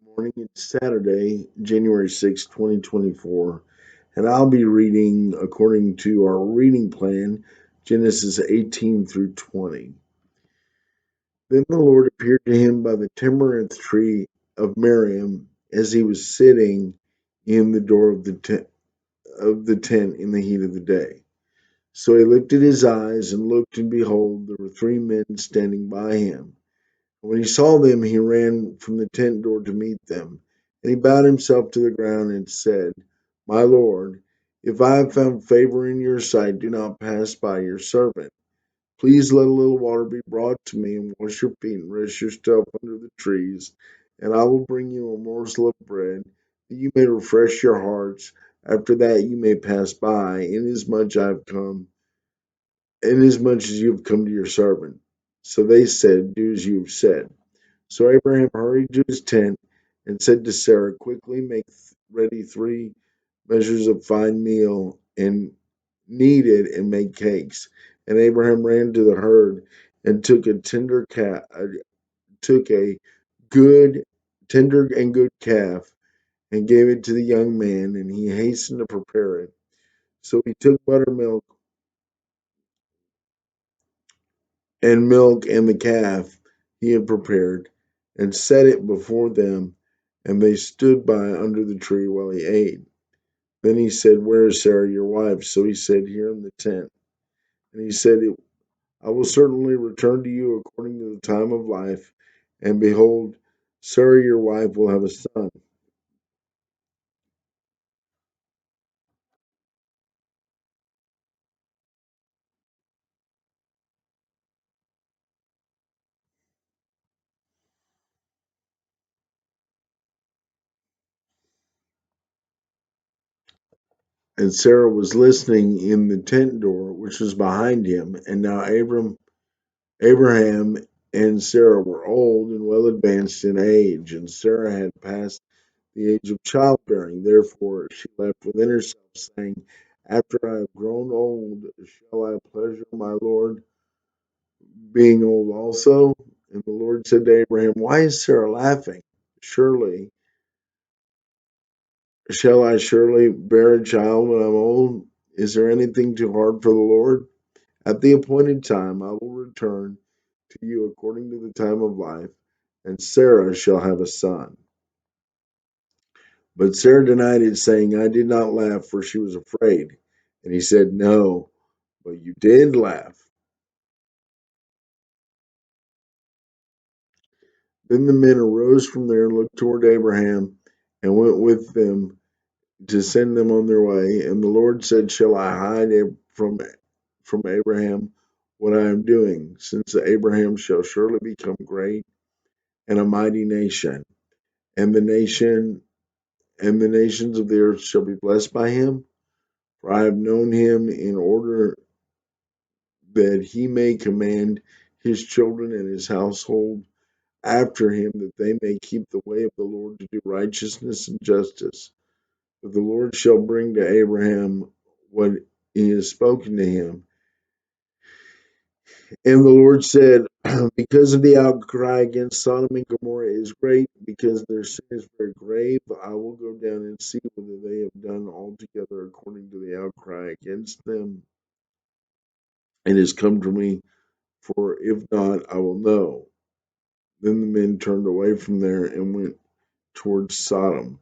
Morning. It's Saturday, January 6th, 2024, and I'll be reading according to our reading plan, Genesis 18 through 20. Then the Lord appeared to him by the tamarisk tree of Miriam as he was sitting in the door of the tent in the heat of the day. So he lifted his eyes and looked, and behold, there were three men standing by him. When he saw them, he ran from the tent door to meet them, and he bowed himself to the ground and said, My Lord, if I have found favor in your sight, do not pass by your servant. Please let a little water be brought to me, and wash your feet, and rest yourself under the trees, and I will bring you a morsel of bread, that you may refresh your hearts. After that you may pass by, inasmuch as you have come to your servant. So they said, Do as you have said. So Abraham hurried to his tent and said to Sarah, Quickly make ready 3 measures of fine meal and knead it and make cakes. And Abraham ran to the herd and took a good, tender and good calf and gave it to the young man, and he hastened to prepare it. So he took buttermilk and milk and the calf he had prepared, and set it before them, and they stood by under the tree while he ate. Then he said, Where is Sarah your wife? So he said, Here in the tent. And he said, I will certainly return to you according to the time of life, and behold, Sarah your wife will have a son. And Sarah was listening in the tent door, which was behind him. And now Abraham and Sarah were old and well advanced in age, and Sarah had passed the age of childbearing. Therefore she left within herself, saying, After I have grown old, shall I pleasure my Lord, being old also? And the Lord said to Abraham, Why is Sarah laughing? Surely, shall I surely bear a child when I'm old? Is there anything too hard for the Lord? At the appointed time I will return to you according to the time of life, and Sarah shall have a son. But Sarah denied it, saying, I did not laugh, for she was afraid. And he said, No, but you did laugh. Then the men arose from there and looked toward Abraham and went with them to send them on their way. And the Lord said, Shall I hide from Abraham what I am doing, since Abraham shall surely become great and a mighty nation, and the nations of the earth shall be blessed by him? For I have known him in order that he may command his children and his household after him, that they may keep the way of the Lord to do righteousness and justice. But the Lord shall bring to Abraham what he has spoken to him. And the Lord said, Because of the outcry against Sodom and Gomorrah is great, because their sin is very grave, I will go down and see whether they have done altogether according to the outcry against them. It has come to me, for if not, I will know. Then the men turned away from there and went towards Sodom.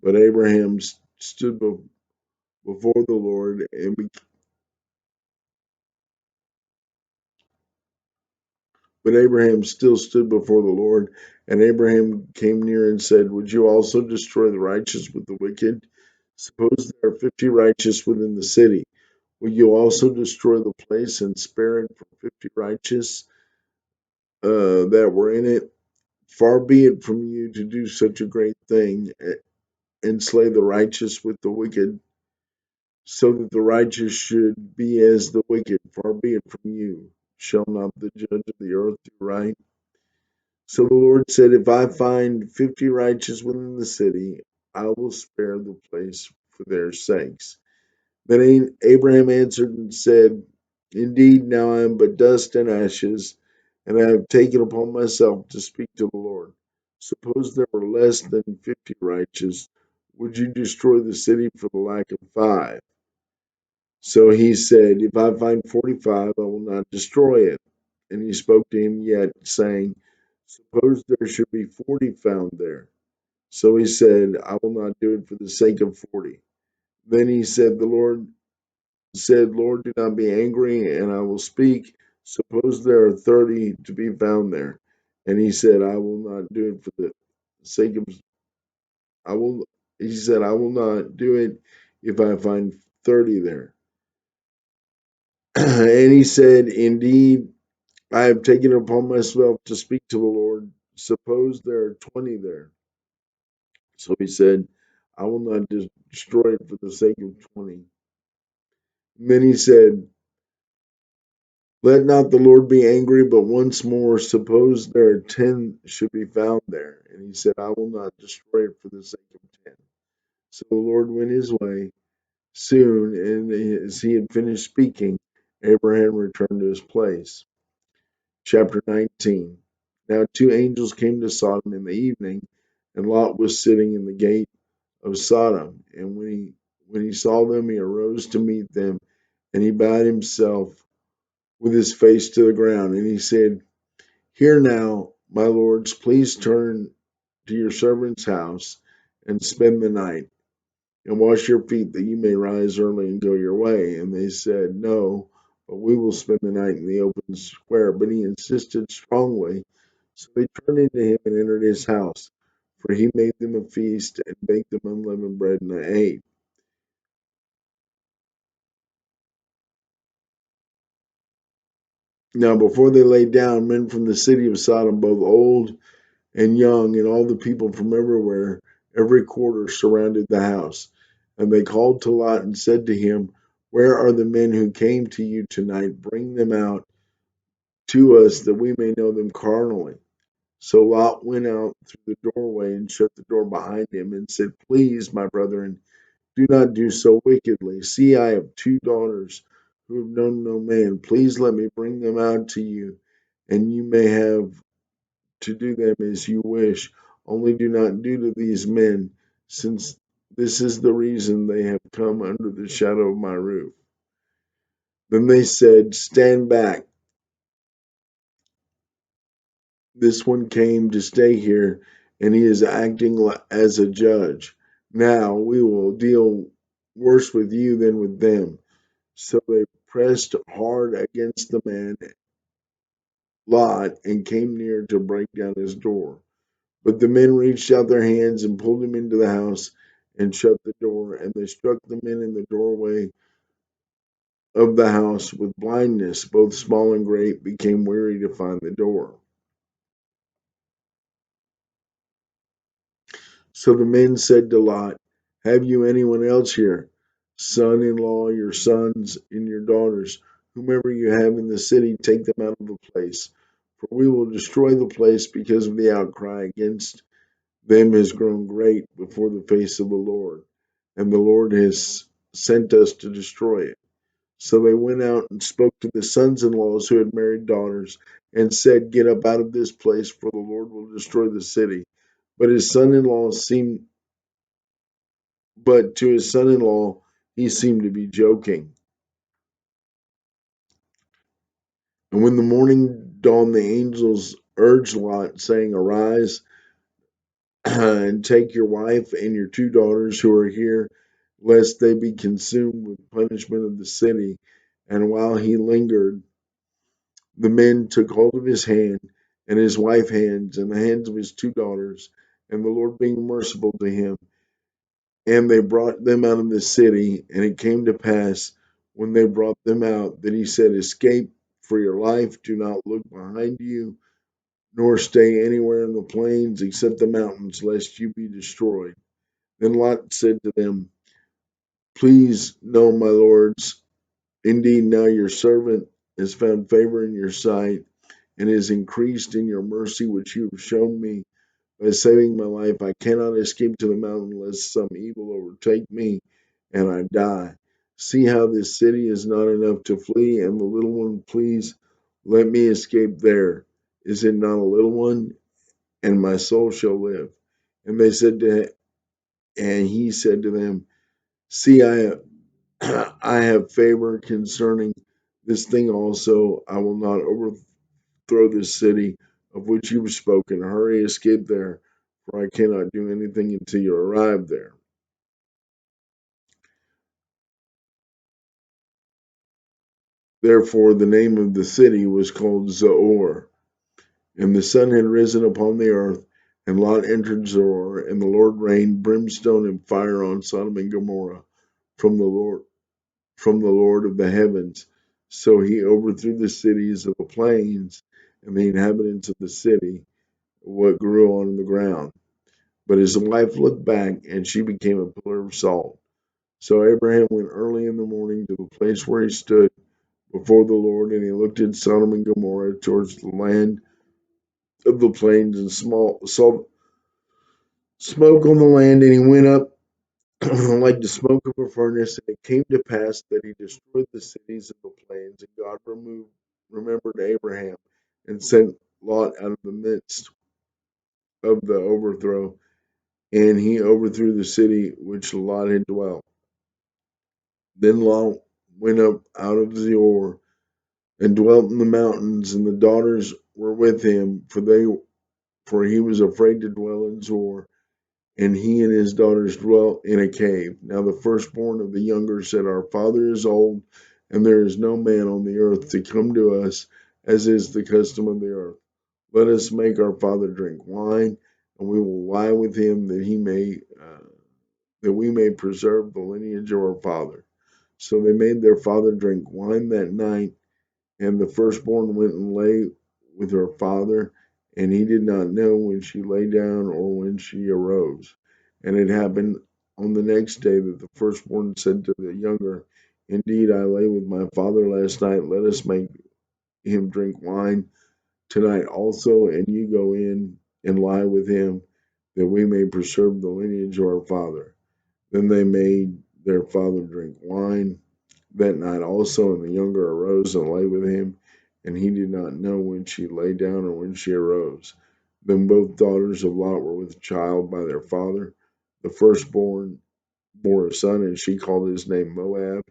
But Abraham stood before the Lord, but Abraham still stood before the Lord. And Abraham came near and said, Would you also destroy the righteous with the wicked? Suppose there are 50 righteous within the city. Will you also destroy the place and spare it for 50 righteous that were in it? Far be it from you to do such a great thing and slay the righteous with the wicked, so that the righteous should be as the wicked. Far be it from you. Shall not the judge of the earth do right? So the Lord said, If I find 50 righteous within the city, I will spare the place for their sakes. Then Abraham answered and said, Indeed, now I am but dust and ashes, and I have taken upon myself to speak to the Lord. Suppose there were less than 50 righteous. Would you destroy the city for the lack of 5? So he said, If I find 45, I will not destroy it. And he spoke to him yet, saying, Suppose there should be 40 found there. So he said, I will not do it for the sake of 40. Then he said, Lord, do not be angry, and I will speak. Suppose there are 30 to be found there. And he said, I will not do it for the sake of, I will, he said, I will not do it if I find 30 there. And he said, Indeed, I have taken it upon myself to speak to the Lord. Suppose there are 20 there. So he said, I will not destroy it for the sake of 20. And then he said, Let not the Lord be angry, but once more, suppose there are 10 should be found there. And he said, I will not destroy it for the sake of 10. So the Lord went his way soon, and as he had finished speaking, Abraham returned to his place. Chapter 19. Now 2 angels came to Sodom in the evening, and Lot was sitting in the gate of Sodom. And when he saw them, he arose to meet them, and he bowed himself with his face to the ground. And he said, Hear now, my lords, please turn to your servant's house and spend the night, and wash your feet, that you may rise early and go your way. And they said, No, but we will spend the night in the open square. But he insisted strongly. So they turned into him and entered his house. For he made them a feast and baked them unleavened bread, and they ate. Now, before they lay down, men from the city of Sodom, both old and young, and all the people from everywhere, every quarter, surrounded the house. And they called to Lot and said to him, Where are the men who came to you tonight? Bring them out to us, that we may know them carnally. So Lot went out through the doorway and shut the door behind him and said, Please, my brethren, do not do so wickedly. See, I have 2 daughters who have known no man. Please let me bring them out to you, and you may have to do them as you wish. Only do not do to these men, since this is the reason they have come under the shadow of my roof. Then they said, Stand back. This one came to stay here, and he is acting as a judge. Now we will deal worse with you than with them. So they pressed hard against the man Lot and came near to break down his door. But the men reached out their hands and pulled him into the house and shut the door. And they struck the men in the doorway of the house with blindness. Both small and great became weary to find the door. So the men said to Lot, Have you anyone else here? Son in law, your sons, and your daughters, whomever you have in the city, take them out of the place. For we will destroy the place, because of the outcry against them has grown great before the face of the Lord, and the Lord has sent us to destroy it. So they went out and spoke to the sons in laws who had married daughters, and said, Get up out of this place, for the Lord will destroy the city. But his son in law seemed But to his son in law, he seemed to be joking. And when the morning dawned, the angels urged Lot, saying, Arise and take your wife and your 2 daughters who are here, lest they be consumed with punishment of the city. And while he lingered, the men took hold of his hand and his wife's hands and the hands of his 2 daughters, and the Lord being merciful to him, and they brought them out of the city. And it came to pass, when they brought them out, that he said, Escape for your life. Do not look behind you, nor stay anywhere in the plains except the mountains, lest you be destroyed. Then Lot said to them, Please know, my lords, indeed now your servant has found favor in your sight, and is increased in your mercy which you have shown me by saving my life. I cannot escape to the mountain, lest some evil overtake me and I die. See how this city is not enough to flee, and the little one, please let me escape there. Is it not a little one? and my soul shall live. And they said to and he said to them, See, I have favor concerning this thing also. I will not overthrow this city of which you have spoken. Hurry, escape there, for I cannot do anything until you arrive there. Therefore, the name of the city was called Zoar. And the sun had risen upon the earth, and Lot entered Zoar, and the Lord rained brimstone and fire on Sodom and Gomorrah from the Lord of the heavens. So he overthrew the cities of the plains and the inhabitants of the city, what grew on the ground. But his wife looked back, and she became a pillar of salt. So Abraham went early in the morning to the place where he stood before the Lord, and he looked at Sodom and Gomorrah towards the land of the plains, and saw smoke on the land, and he went up like the smoke of a furnace. And it came to pass that he destroyed the cities of the plains, and God remembered Abraham and sent Lot out of the midst of the overthrow, and he overthrew the city which Lot had dwelt. Then Lot went up out of Zoar and dwelt in the mountains, and the daughters were with him, for he was afraid to dwell in Zoar. And he and his daughters dwelt in a cave. Now the firstborn of the younger said, Our father is old, and there is no man on the earth to come to us, as is the custom of the earth. Let us make our father drink wine, and we will lie with him, that we may preserve the lineage of our father. So they made their father drink wine that night, and the firstborn went and lay with her father, and he did not know when she lay down or when she arose. And it happened on the next day that the firstborn said to the younger, Indeed, I lay with my father last night. Let us make him drink wine tonight also, and you go in and lie with him, that we may preserve the lineage of our father. Then they made their father drink wine that night also, and the younger arose and lay with him, and he did not know when she lay down or when she arose. Then both daughters of Lot were with child by their father. The firstborn bore a son, and she called his name Moab,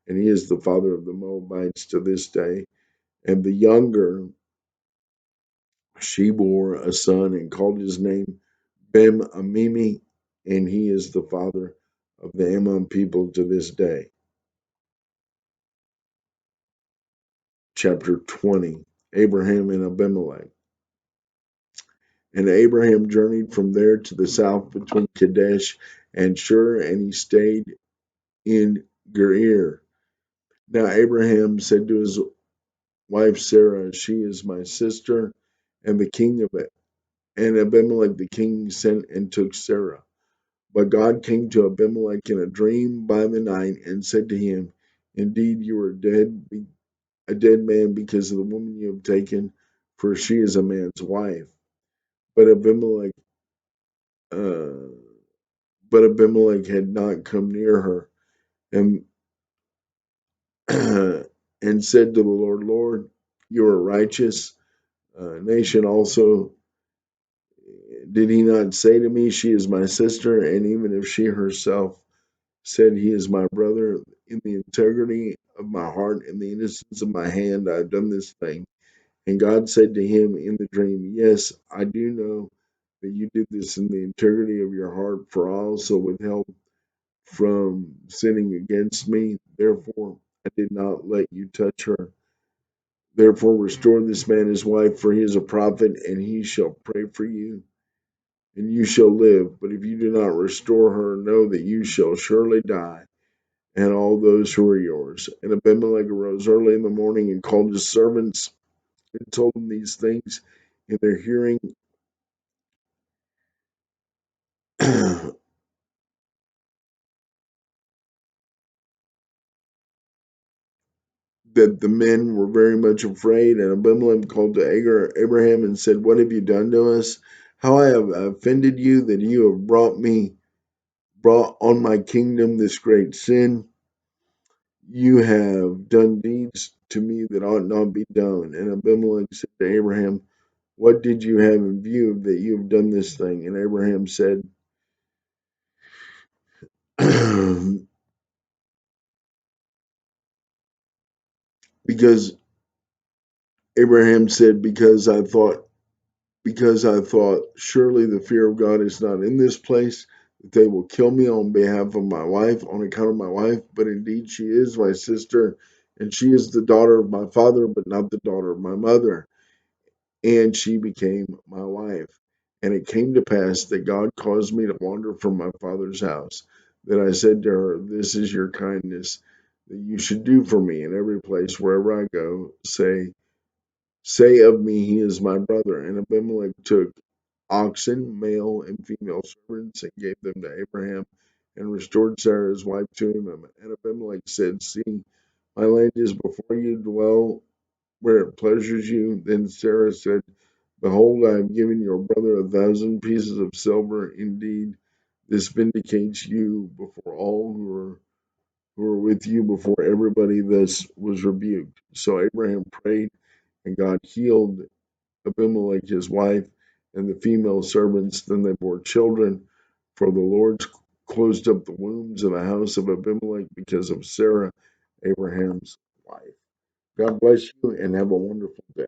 and he is the father of the Moabites to this day. And the younger, she bore a son, and called his name Ben Amimi, and he is the father of the Ammon people to this day. Chapter 20. Abraham and Abimelech. And Abraham journeyed from there to the south between Kadesh and Shur, and he stayed in Gerar. Now Abraham said to his wife Sarah, She is my sister, and the king of it. And Abimelech the king sent and took Sarah. But God came to Abimelech in a dream by the night and said to him, Indeed, you are a dead man because of the woman you have taken, for she is a man's wife. But Abimelech, uh, but Abimelech had not come near her, and and said to the Lord, Lord, you are righteous. Nation also, did he not say to me, She is my sister? And even if she herself said, He is my brother, in the integrity of my heart and the innocence of my hand, I have done this thing. And God said to him in the dream, Yes, I do know that you did this in the integrity of your heart, for I also withheld from sinning against me. Therefore, I did not let you touch her. Therefore, restore this man his wife, for he is a prophet, and he shall pray for you, and you shall live. But if you do not restore her, know that you shall surely die, and all those who are yours. And Abimelech arose early in the morning and called his servants and told them these things in their hearing. That the men were very much afraid, and Abimelech called to Abraham and said, What have you done to us? How I have offended you, that you have brought on my kingdom this great sin. You have done deeds to me that ought not be done. And Abimelech said to Abraham, What did you have in view that you have done this thing? And Abraham said, because Abraham said, because I thought, surely the fear of God is not in this place, that they will kill me on behalf of my wife, on account of my wife. But indeed, she is my sister, and she is the daughter of my father, but not the daughter of my mother. And she became my wife. And it came to pass that God caused me to wander from my father's house, that I said to her, this is your kindness that you should do for me in every place wherever I go. Say of me, he is my brother. And Abimelech took oxen, male and female servants, and gave them to Abraham, and restored Sarah his wife to him. And Abimelech said, see, my land is before you, dwell where it pleasures you. Then Sarah said, behold, I have given your brother 1,000 pieces of silver. Indeed, this vindicates you before all who are with you, before everybody. Thus was rebuked. So Abraham prayed, and God healed Abimelech his wife and the female servants. Then they bore children, for the Lord closed up the wombs of the house of Abimelech because of Sarah, Abraham's wife. God bless you and have a wonderful day.